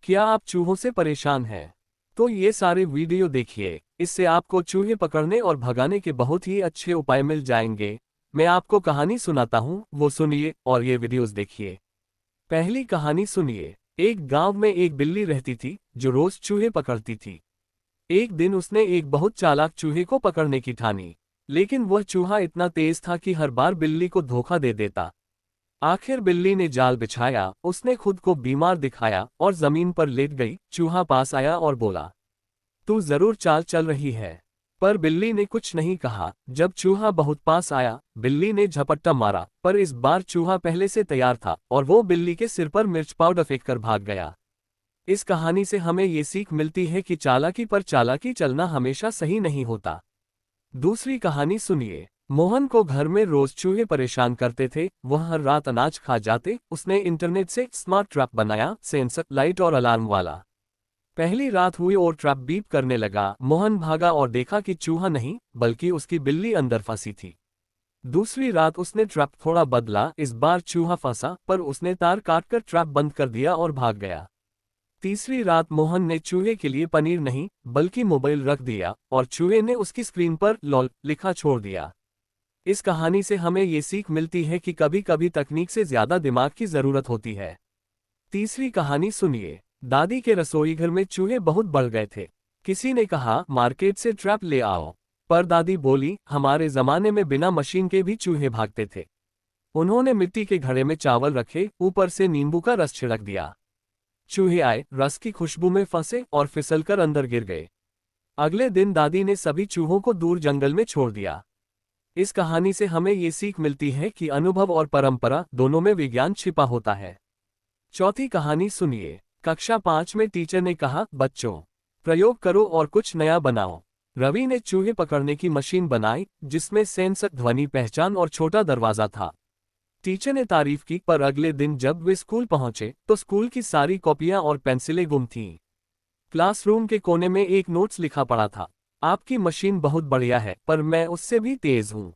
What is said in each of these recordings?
क्या आप चूहों से परेशान हैं? तो ये सारे वीडियो देखिए, इससे आपको चूहे पकड़ने और भगाने के बहुत ही अच्छे उपाय मिल जाएंगे। मैं आपको कहानी सुनाता हूँ, वो सुनिए और ये वीडियोस देखिए। पहली कहानी सुनिए। एक गांव में एक बिल्ली रहती थी जो रोज चूहे पकड़ती थी। एक दिन उसने एक बहुत चालाक चूहे को पकड़ने की ठानी, लेकिन वह चूहा इतना तेज था कि हर बार बिल्ली को धोखा दे देता। आखिर बिल्ली ने जाल बिछाया, उसने खुद को बीमार दिखाया और जमीन पर लेट गई। चूहा पास आया और बोला, तू जरूर चाल चल रही है। पर बिल्ली ने कुछ नहीं कहा। जब चूहा बहुत पास आया, बिल्ली ने झपट्टा मारा, पर इस बार चूहा पहले से तैयार था और वो बिल्ली के सिर पर मिर्च पाउडर फेंककर भाग गया। इस कहानी से हमें ये सीख मिलती है कि चालाकी पर चालाकी चलना हमेशा सही नहीं होता। दूसरी कहानी सुनिए। मोहन को घर में रोज चूहे परेशान करते थे, वह हर रात अनाज खा जाते। उसने इंटरनेट से स्मार्ट ट्रैप बनाया, सेंसर, लाइट और अलार्म वाला। पहली रात हुई और ट्रैप बीप करने लगा। मोहन भागा और देखा कि चूहा नहीं बल्कि उसकी बिल्ली अंदर फंसी थी। दूसरी रात उसने ट्रैप थोड़ा बदला, इस बार चूहा फंसा, पर उसने तार काटकर ट्रैप बंद कर दिया और भाग गया। तीसरी रात मोहन ने चूहे के लिए पनीर नहीं बल्कि मोबाइल रख दिया और चूहे ने उसकी स्क्रीन पर लॉल लिखा छोड़ दिया। इस कहानी से हमें ये सीख मिलती है कि कभी कभी तकनीक से ज्यादा दिमाग की जरूरत होती है। तीसरी कहानी सुनिए। दादी के रसोई घर में चूहे बहुत बढ़ गए थे। किसी ने कहा, मार्केट से ट्रैप ले आओ। पर दादी बोली, हमारे जमाने में बिना मशीन के भी चूहे भागते थे। उन्होंने मिट्टी के घड़े में चावल रखे, ऊपर से नींबू का रस छिड़क दिया। चूहे आए, रस की खुशबू में फंसे और फिसलकर अंदर गिर गए। अगले दिन दादी ने सभी चूहों को दूर जंगल में छोड़ दिया। इस कहानी से हमें ये सीख मिलती है कि अनुभव और परंपरा दोनों में विज्ञान छिपा होता है। चौथी कहानी सुनिए। कक्षा 5 में टीचर ने कहा, बच्चों, प्रयोग करो और कुछ नया बनाओ। रवि ने चूहे पकड़ने की मशीन बनाई जिसमें सेंसर, ध्वनि पहचान और छोटा दरवाजा था। टीचर ने तारीफ की, पर अगले दिन जब वे स्कूल पहुंचे तो स्कूल की सारी कॉपियां और पेंसिलें गुम थीं। क्लासरूम के कोने में एक नोट्स लिखा पड़ा था, आपकी मशीन बहुत बढ़िया है पर मैं उससे भी तेज हूं।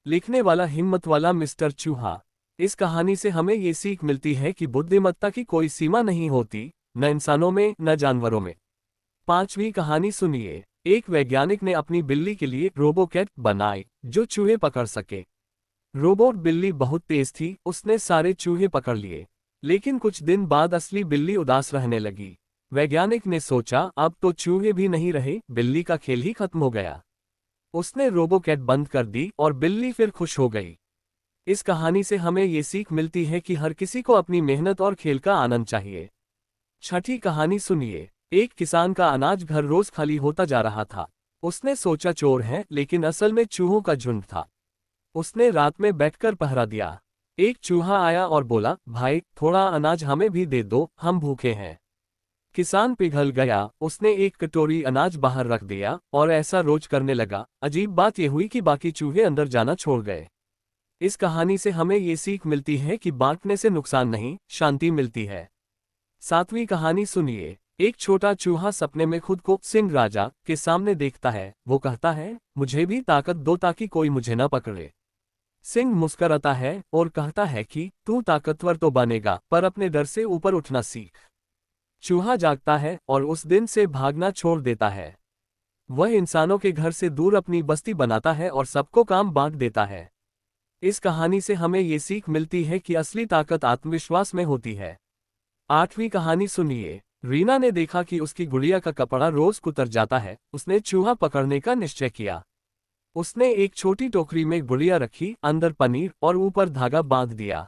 लिखने वाला हिम्मत वाला मिस्टर चूहा। इस कहानी से हमें ये सीख मिलती है कि बुद्धिमत्ता की कोई सीमा नहीं होती, न इंसानों में न जानवरों में। पांचवी कहानी सुनिए। एक वैज्ञानिक ने अपनी बिल्ली के लिए रोबोकैट बनाई जो चूहे पकड़ सके। रोबोट बिल्ली बहुत तेज थी, उसने सारे चूहे पकड़ लिए। लेकिन कुछ दिन बाद असली बिल्ली उदास रहने लगी। वैज्ञानिक ने सोचा, अब तो चूहे भी नहीं रहे, बिल्ली का खेल ही खत्म हो गया। उसने रोबोकैट बंद कर दी और बिल्ली फिर खुश हो गई। इस कहानी से हमें ये सीख मिलती है कि हर किसी को अपनी मेहनत और खेल का आनंद चाहिए। छठी कहानी सुनिए। एक किसान का अनाज घर रोज खाली होता जा रहा था। उसने सोचा चोर है, लेकिन असल में चूहों का झुंड था। उसने रात में बैठकर पहरा दिया। एक चूहा आया और बोला, भाई थोड़ा अनाज हमें भी दे दो, हम भूखे हैं। किसान पिघल गया, उसने एक कटोरी अनाज बाहर रख दिया और ऐसा रोज करने लगा। अजीब बात यह हुई कि बाकी चूहे अंदर जाना छोड़ गए। इस कहानी से हमें ये सीख मिलती है कि बांटने से नुकसान नहीं, शांति मिलती है। सातवीं कहानी सुनिए। एक छोटा चूहा सपने में खुद को सिंह राजा के सामने देखता है। वो कहता है, मुझे भी ताकत दो ताकि कोई मुझे न पकड़े। सिंह मुस्कुराता है और कहता है कि तू ताकतवर तो बनेगा, पर अपने डर से ऊपर उठना सीख। चूहा जागता है और उस दिन से भागना छोड़ देता है। वह इंसानों के घर से दूर अपनी बस्ती बनाता है और सबको काम बांट देता है। इस कहानी से हमें ये सीख मिलती है कि असली ताकत आत्मविश्वास में होती है। आठवीं कहानी सुनिए। रीना ने देखा कि उसकी गुड़िया का कपड़ा रोज कुतर जाता है। उसने चूहा पकड़ने का निश्चय किया। उसने एक छोटी टोकरी में गुड़िया रखी, अंदर पनीर और ऊपर धागा बांध दिया।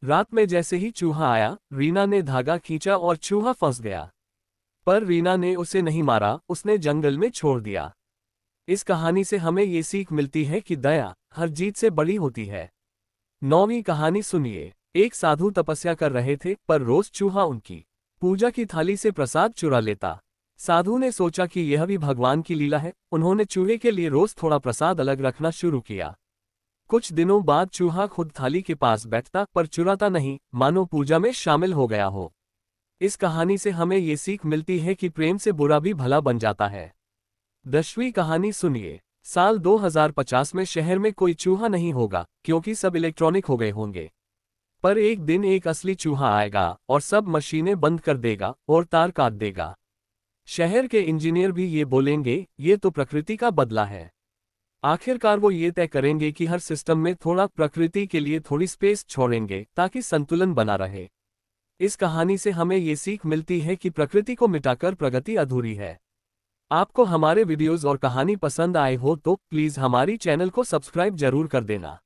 रात में जैसे ही चूहा आया, रीना ने धागा खींचा और चूहा फंस गया। पर रीना ने उसे नहीं मारा, उसने जंगल में छोड़ दिया। इस कहानी से हमें ये सीख मिलती है कि दया हर जीत से बड़ी होती है। नौवीं कहानी सुनिए। एक साधु तपस्या कर रहे थे, पर रोज चूहा उनकी पूजा की थाली से प्रसाद चुरा लेता। साधु ने सोचा कि यह भी भगवान की लीला है। उन्होंने चूहे के लिए रोज थोड़ा प्रसाद अलग रखना शुरू किया। कुछ दिनों बाद चूहा खुद थाली के पास बैठता, पर चुराता नहीं, मानो पूजा में शामिल हो गया हो। इस कहानी से हमें ये सीख मिलती है कि प्रेम से बुरा भी भला बन जाता है। 10वीं कहानी सुनिए। साल 2050 में शहर में कोई चूहा नहीं होगा, क्योंकि सब इलेक्ट्रॉनिक हो गए होंगे। पर एक दिन एक असली चूहा आएगा और सब मशीनें बंद कर देगा और तार काट देगा। शहर के इंजीनियर भी ये बोलेंगे, ये तो प्रकृति का बदला है। आखिरकार वो ये तय करेंगे कि हर सिस्टम में थोड़ा प्रकृति के लिए थोड़ी स्पेस छोड़ेंगे ताकि संतुलन बना रहे। इस कहानी से हमें ये सीख मिलती है कि प्रकृति को मिटाकर प्रगति अधूरी है। आपको हमारे वीडियोस और कहानी पसंद आए हो तो प्लीज़ हमारी चैनल को सब्सक्राइब जरूर कर देना।